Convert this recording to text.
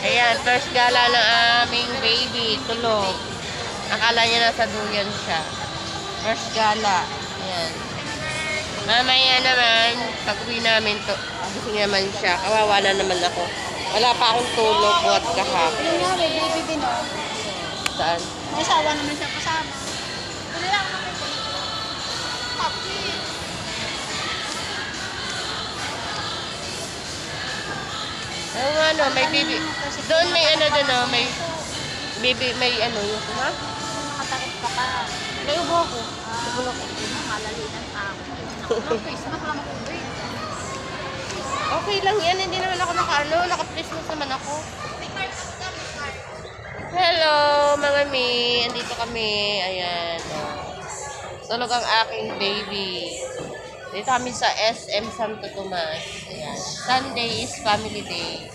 Ayan, first gala ng aming baby. Tulog. Akala niya nasa duyan siya. First gala. Ayan. Mamaya naman, pag uwi namin to, gising naman siya. Kawawa na naman ako. Wala pa akong tulog buhat kahapon. Ayun nga, may baby din, oh. Saan? May asawa naman siya kasama. Wala lang naman po. Papi. Oo nga, no, may baby. Doon may ano doon, no, may baby, may ano yung, ha? Nakatakot ka pa. May ubo ako. Siguro ko. Malalinan ako. Naku, face mask lang ako, babe. Okay lang yan, hindi naman ako naka-Christmas naman ako. Hello, mga mi. Andito kami. Ayan. Tulog ang aking baby. Dito kami sa SM Santo Tomas. Ayan. Sunday is family day.